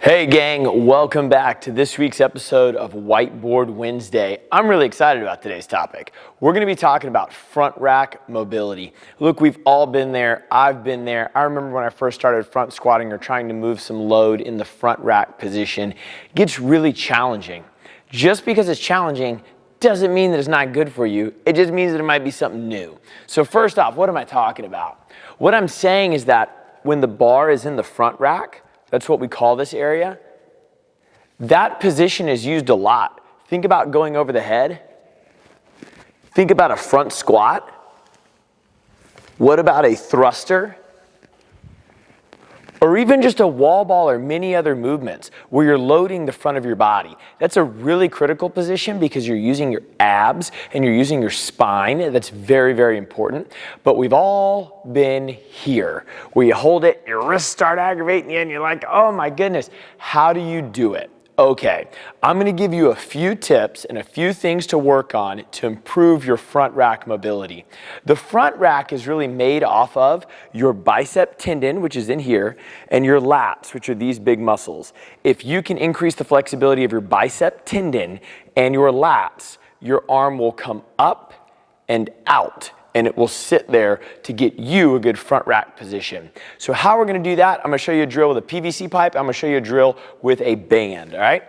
Hey gang, welcome back to this week's episode of Whiteboard Wednesday. I'm really excited about today's topic. We're going to be talking about front rack mobility. Look, we've all been there. I've been there. I remember when I first started front squatting or trying to move some load in the front rack position. It gets really challenging. Just because it's challenging doesn't mean that it's not good for you. It just means that it might be something new. So first off, what am I talking about? What I'm saying is that when the bar is in the front rack, that's what we call this area, that position is used a lot. Think about going over the head. Think about a front squat. What about a thruster? Or even just a wall ball or many other movements where you're loading the front of your body. That's a really critical position because you're using your abs and you're using your spine. That's very, very important. But we've all been here where you hold it, your wrists start aggravating you, and you're like, oh my goodness, how do you do it? Okay, I'm gonna give you a few tips and a few things to work on to improve your front rack mobility. The front rack is really made off of your bicep tendon, which is in here, and your lats, which are these big muscles. If you can increase the flexibility of your bicep tendon and your lats, your arm will come up and out, and it will sit there to get you a good front rack position. So how we're gonna do that, I'm gonna show you a drill with a PVC pipe. I'm gonna show you a drill with a band, all right?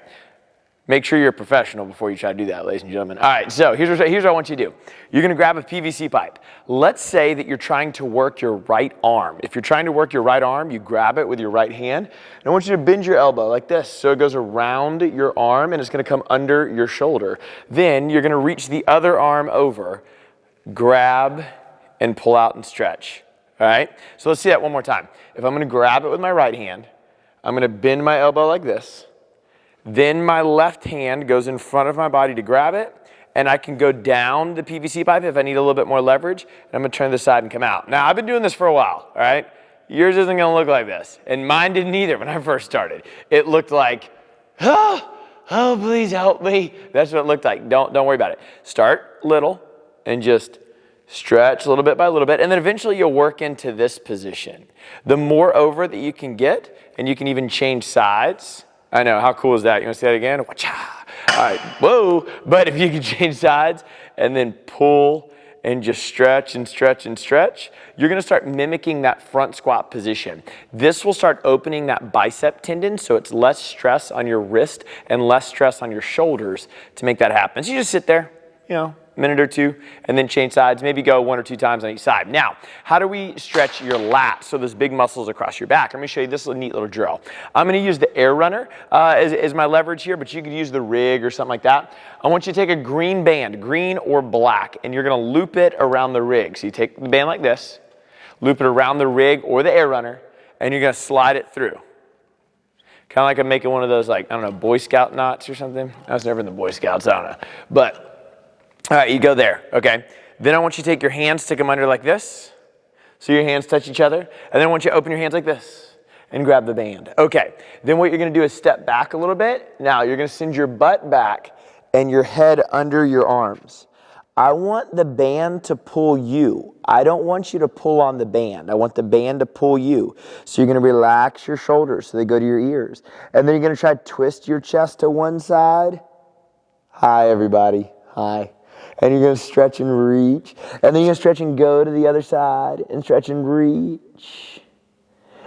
Make sure you're a professional before you try to do that, ladies and gentlemen. All right, so here's what I want you to do. You're gonna grab a PVC pipe. Let's say that you're trying to work your right arm. If you're trying to work your right arm, you grab it with your right hand, and I want you to bend your elbow like this, so it goes around your arm and it's gonna come under your shoulder. Then you're gonna reach the other arm over, grab and pull out and stretch, all right? So let's see that one more time. If I'm gonna grab it with my right hand, I'm gonna bend my elbow like this, then my left hand goes in front of my body to grab it, and I can go down the PVC pipe if I need a little bit more leverage, and I'm gonna turn this side and come out. Now, I've been doing this for a while, all right? Yours isn't gonna look like this, and mine didn't either when I first started. It looked like, oh, please help me. That's what it looked like. Don't worry about it. Start little, and just stretch a little bit by little bit, and then eventually you'll work into this position. The more over that you can get, and you can even change sides. I know, how cool is that? You wanna say that again? Wah-cha. All right, whoa. But if you can change sides, and then pull, and just stretch and stretch and stretch, you're gonna start mimicking that front squat position. This will start opening that bicep tendon, so it's less stress on your wrist and less stress on your shoulders to make that happen. So you just sit there, you know, minute or two, and then change sides, maybe go 1 or 2 times on each side. Now, how do we stretch your lats, so those big muscles across your back? Let me show you this neat little drill. I'm gonna use the air runner as my leverage here, but you could use the rig or something like that. I want you to take a green band, green or black, and you're gonna loop it around the rig. So you take the band like this, loop it around the rig or the air runner, and you're gonna slide it through. Kind of like I'm making one of those, like, I don't know, Boy Scout knots or something. I was never in the Boy Scouts, I don't know. But all right, you go there, okay? Then I want you to take your hands, stick them under like this, so your hands touch each other, and then I want you to open your hands like this and grab the band. Okay, then what you're gonna do is step back a little bit. Now you're gonna send your butt back and your head under your arms. I want the band to pull you. I don't want you to pull on the band. I want the band to pull you. So you're gonna relax your shoulders so they go to your ears. And then you're gonna try to twist your chest to one side. Hi, everybody, hi. And you're gonna stretch and reach. And then you're gonna stretch and go to the other side and stretch and reach.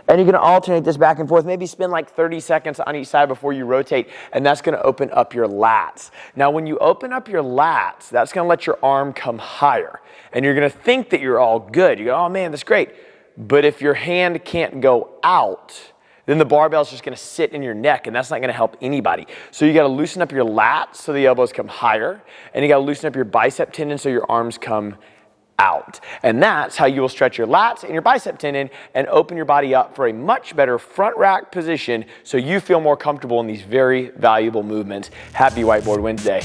And you're gonna alternate this back and forth, maybe spend like 30 seconds on each side before you rotate, and that's gonna open up your lats. Now, when you open up your lats, that's gonna let your arm come higher. And you're gonna think that you're all good. You go, oh man, that's great. But if your hand can't go out, then the barbell is just gonna sit in your neck, and that's not gonna help anybody. So you gotta loosen up your lats so the elbows come higher, and you gotta loosen up your bicep tendon so your arms come out. And that's how you will stretch your lats and your bicep tendon and open your body up for a much better front rack position so you feel more comfortable in these very valuable movements. Happy Whiteboard Wednesday.